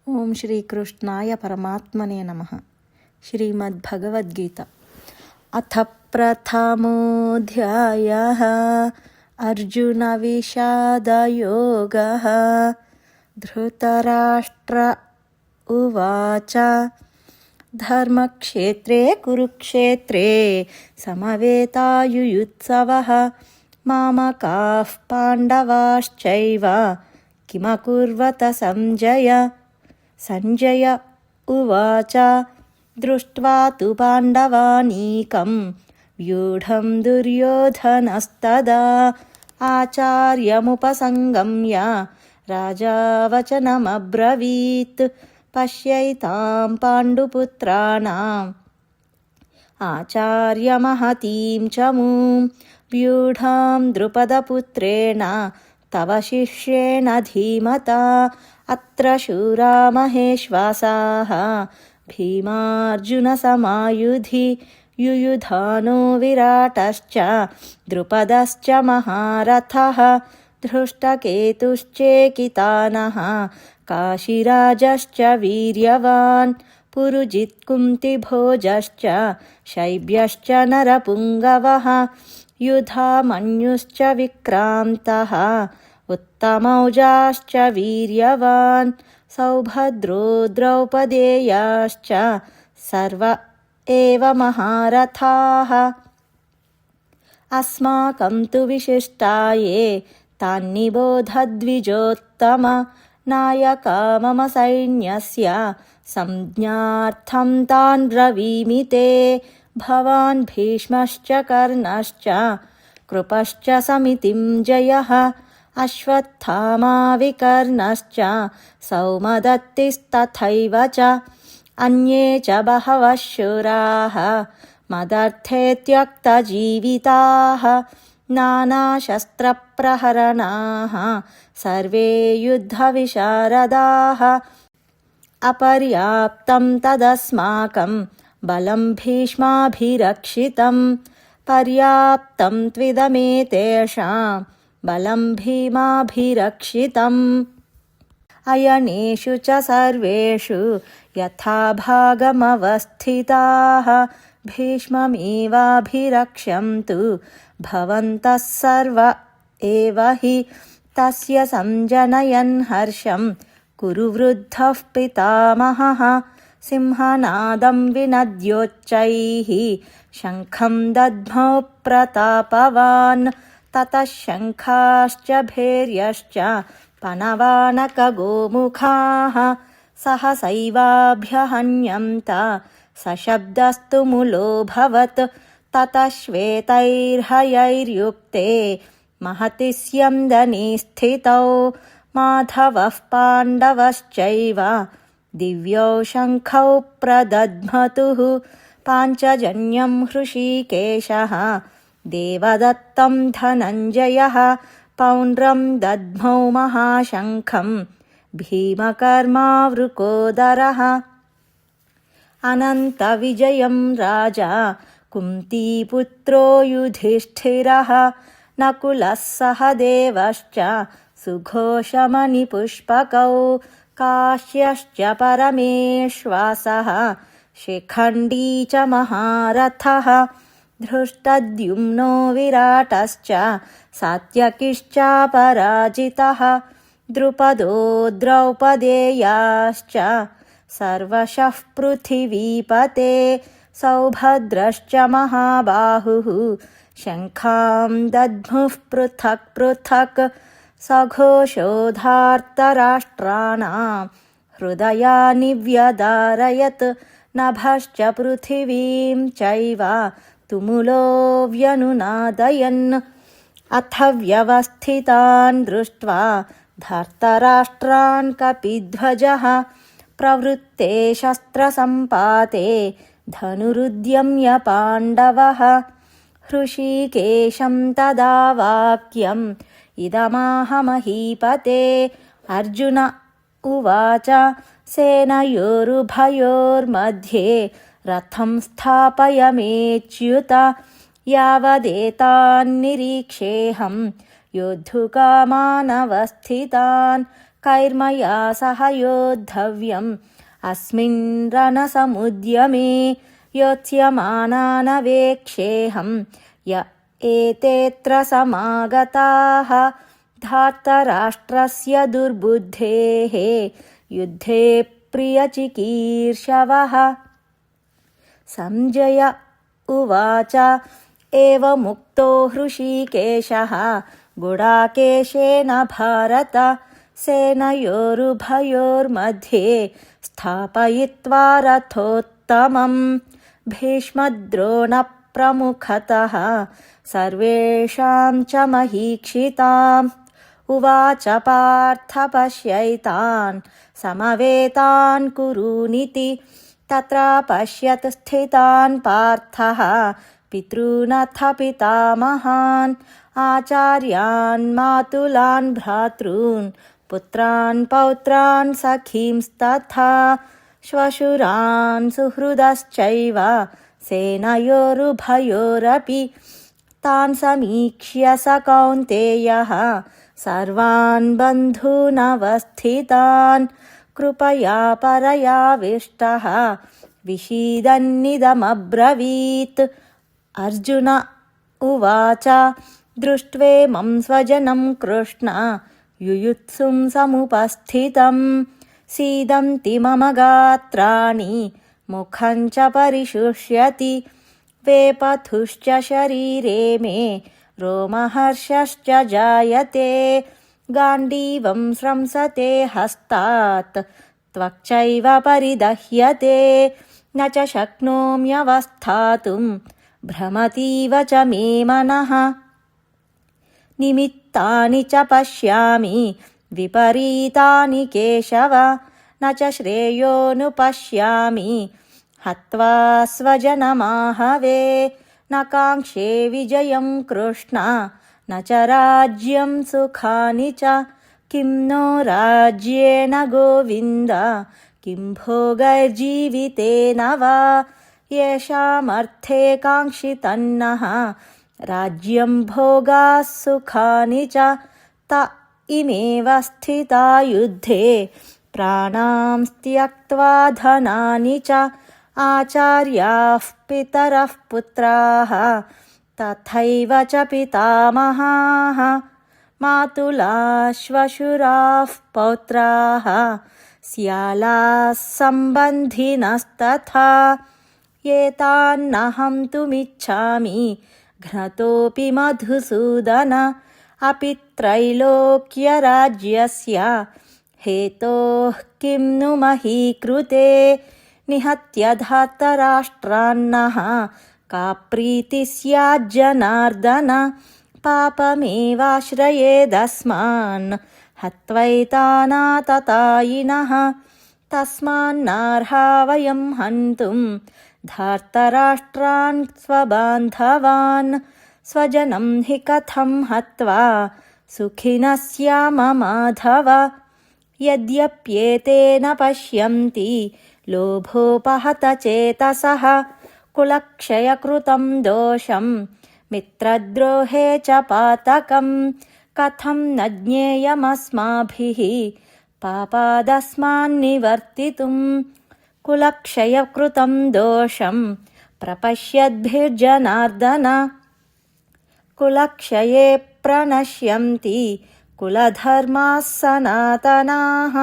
ఓం శ్రీకృష్ణాయ పరమాత్మనే నమః. శ్రీమద్భగవద్గీత అథ ప్రథమోऽధ్యాయః అర్జున విషాదయోగః. ధృతరాష్ట్ర ఉవాచ ధర్మక్షేత్రే కురుక్షేత్రే సమవేతాయుయుత్సవః మామకాః పాండవాశ్చైవ కిమకుర్వత సంజయ. సంజయ ఉవాచ దృష్ట్వా తు పాండవానీకం వ్యూఢం దుర్యోధనస్తదా ఆచార్యముపసంగమ్య రాజా వచనమబ్రవీత్. పశ్యైతాం పాండుపుత్రాణాం ఆచార్యమహతీం చమూం వ్యూఢాం ద్రుపదపుత్రేణ తవ శిష్యేణ ధీమతా. అత్ర శూరా మహేశ్వాసాః భీమార్జునసమాయుధి యుయుధానో విరాటశ్చ ద్రుపదశ్చ మహారథః. धृष्टकेतुश्चेकितानः काशिराजश्च वीर्यवान् पुरुजित् कुन्तिभोजश्च शैब्यश्च नरपुङ्गवः. युधामन्युश्च विक्रान्तः उत्तमौजाश्च वीर्यवान् सौभद्रो द्रौपदेयाश्च सर्व एव महारथाः. अस्माकं तु विशिष्टाये तान्निबोधद्विजोत्तम. नायका मम सैन्यस्य संज्ञार्थं तान् ब्रवीमि ते. भवान् भीष्मश्च कर्णश्च कृपश्च समितिञ्जयः अश्वत्थामा विकर्णश्च सौमदत्तिस्तथैव च अन्ये च बहवः शूराः मदर्थे त्यक्तजीविताः. नानाशस्त्रप्रहरणाः सर्वे युद्धविशारदाः. अपर्याप्तं तदस्माकं बलं भीष्माभिरक्षितं. पर्याप्तं त्विदमेतेषां बलं भीमाभिरक्षितम्. अयनेषु च सर्वेषु यथाभागमवस्थिताः भीष्ममेवाभिरक्ष्यन्तु भवन्तः सर्व एव हि. तस्य संजनयन् हर्षं कुरु वृद्धः पितामहः. सिंहनादं विनद्योच्चैः शङ्खं दद्मौ प्रतापवान्. ततः शङ्खाश्च भैर्यश्च पणवानकगोमुखाः सहसैवाभ्यहन्यन्त सशब्दस्तु मुलोऽभवत्. ततः श्वेतैर्हयैर्युक्ते महति स्यन्दने स्थितौ माधवः पाण्डवश्चैव दिव्यौ शङ्खौ प्रदध्मतुः. पाञ्चजन्यं हृषीकेशः देवदत्तं धनञ्जयः पौण्ड्रं दद्मौ महाशङ्खं भीमकर्मावृकोदरः. अनन्तविजयं राजा कुन्तीपुत्रो युधिष्ठिरः नकुलः सहदेवश्च सुघोषमणिपुष्पकौ काश्यश्च परमेश्वासः शिखण्डी च महारथः. धृष्टद्युम्नो विराटश्च सात्यकिश्चापराजितः. द्रुपदो द्रौपदेयाश्च सर्वशः पृथिवीपते. सौभद्रश्च महाबाहुः शङ्खां दद्मुः पृथक् पृथक्. सघोषोधार्तराष्ट्राणां हृदयानि व्यदारयत्. नभश्च पृथिवीं चैव तुमुलो व्यनुनादयन्. अथ व्यवस्थितान् दृष्ट्वा धर्तराष्ट्रान् कपिध्वजः प्रवृत्ते शस्त्रसम्पाते धनुरुद्यम्य पाण्डवः. हृषीकेशं तदा वाक्यम् इदमाह महीपते. अर्जुन उवाच सेनयोरुभयोर्मध्ये रथं स्थापयमेच्युत. यावदेतान्निरीक्षेऽहं योद्धुकामानवस्थितान् कैर्मया सह योद्धव्यम् अस्मिन् रणसमुद्यमे योत्स्यमानानवेक्षेऽहं य एतेऽत्र समागताः धार्तराष्ट्रस्य दुर्बुद्धेः युद्धे प्रियचिकीर्षवः। सञ्जय उवाच एवमुक्तो हृषीकेशः गुडाकेशेन भारत सेनयोरुभयोर्मध्ये स्थापयित्वा रथोत्तमम् भीष्मद्रोणप्रमुखतः सर्वेषां च महीक्षिताम् उवाच पार्थ पश्यैतान् समवेतान् कुरूनिति तत्र पश्यत् स्थितान् पार्थः पितॄनथ पितामहान् आचार्यान् मातुलान् भ्रातॄन् पुत्रान् पौत्रान् सखींस्तथा श्वशुरान् सुहृदश्चैव सेनयोरुभयोरपि तान् समीक्ष्य स कौन्तेयः सर्वान् बन्धूनवस्थितान् कृपया परयाविष्टः विषीदन्निदमब्रवीत्। अर्जुन उवाच दृष्ट्वेमं स्वजनं कृष्ण युयुत्सुं समुपस्थितं सीदन्ति मम गात्राणि मुखं च परिशुष्यति वेपथुश्च शरीरे मे रोमहर्षश्च जायते गाण्डीवं स्रंसते हस्तात् त्वक्चैव परिदह्यते न च शक्नोम्यवस्थातुं भ्रमतीव च मे मनः निमित्तानि च पश्यामि विपरीतानि केशव न च श्रेयोऽनुपश्यामि हत्वा स्वजनमाहवे न काङ्क्षे विजयं कृष्ण न च राज्यं सुखानि च किं नो राज्येन गोविन्द किं भोगैर्जीवितेन वा येषामर्थे काङ्क्षितन्नः राज्यं भोगाः सुखानि च त इमेव स्थिता युद्धे प्राणां त्यक्त्वा धनानि च आचार्याः पितरः पुत्राः तथैव च पितामहाः मातुलाः श्वशुराः पौत्राः स्यालाः सम्बन्धिनस्तथा एतान्नहं तुमिच्छामि घ्नतोऽपि मधुसूदन अपि त्रैलोक्यराज्यस्य हेतोः किं नु महीकृते निहत्य धार्तराष्ट्रान्नः का प्रीतिः स्याज्जनार्दन पापमेवाश्रयेदस्मान् हत्वैतानाततायिनः तस्मान्नार्हा वयं हन्तुं धार्तराष्ट्रान् स्वबान्धवान् स्वजनं हि कथं हत्वा सुखिनः स्याम माधव यद्यप्येतेन पश्यन्ति लोभोपहतचेतसः कुलक्षयकृतं दोषं मित्रद्रोहे च पातकं कथं न ज्ञेयमस्माभिः पापादस्मान्निवर्तितुं कुलक्षयकृतं दोषं प्रपश्यद्भिर्जनार्दन कुलक्षये प्रणश्यन्ति कुलधर्माः सनातनाः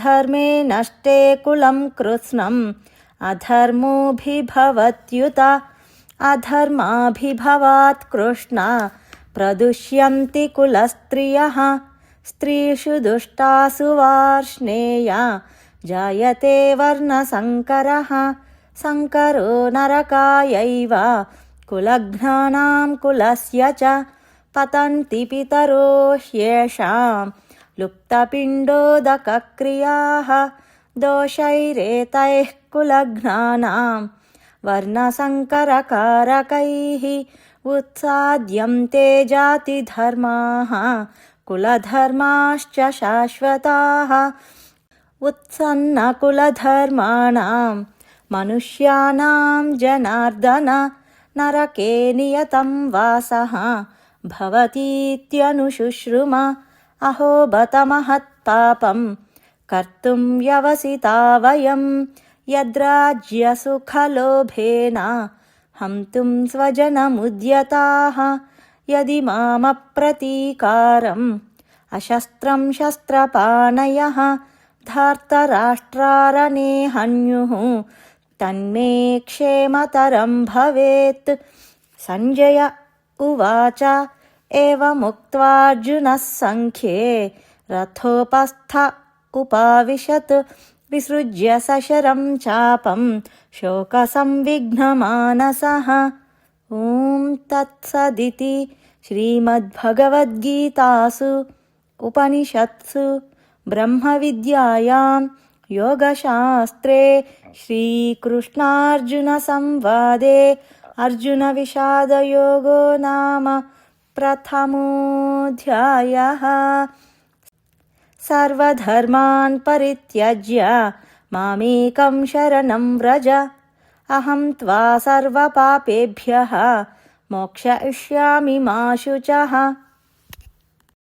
धर्मे नष्टे कुलं कृत्स्नम् अधर्मोऽभिभवत्युत अधर्माभिभवात् कृष्ण प्रदुष्यन्ति कुलस्त्रियः स्त्रीषु दुष्टासु वार्ष्णेया जायते वर्णसङ्करः सङ्करो नरकायैव कुलघ्नानां कुलस्य च पतन्ति पितरो ह्येषां लुप्तपिण्डोदकक्रियाः दोषैरेतैः कुलघ्नानां वर्णसङ्करकारकैः उत्साद्यन्ते जातिधर्माः कुलधर्माश्च शाश्वताः उत्सन्नकुलधर्माणां मनुष्याणां जनार्दन नरके नियतं वासः भवतीत्यनुशुश्रुम अहो बत महत् पापं कर्तुं व्यवसिता वयं यद्राज्यसुखलोभेन हन्तुं स्वजनमुद्यताः यदि मामप्रतीकारम् अशस्त्रं शस्त्रपाणयः धार्तराष्ट्रारणे हन्युः तन्मे क्षेमतरं भवेत्। सञ्जय उवाच एवमुक्त्वार्जुनः सङ्ख्ये रथोपस्थ उपाविशत् विसृज्य सशरं चापं शोकसंविघ्नमानसः। ॐ तत्सदिति श्रीमद्भगवद्गीतासु उपनिषत्सु ब्रह्मविद्यायां योगशास्त्रे श्रीकृष्णार्जुनसंवादे अर्जुनविषादयोगो नाम प्रथमोऽध्यायः। सर्वधर्मान् परित्यज्य मामेकं शरणं व्रज अहं त्वा सर्वपापेभ्यः मोक्षयिष्यामि मा शुचः।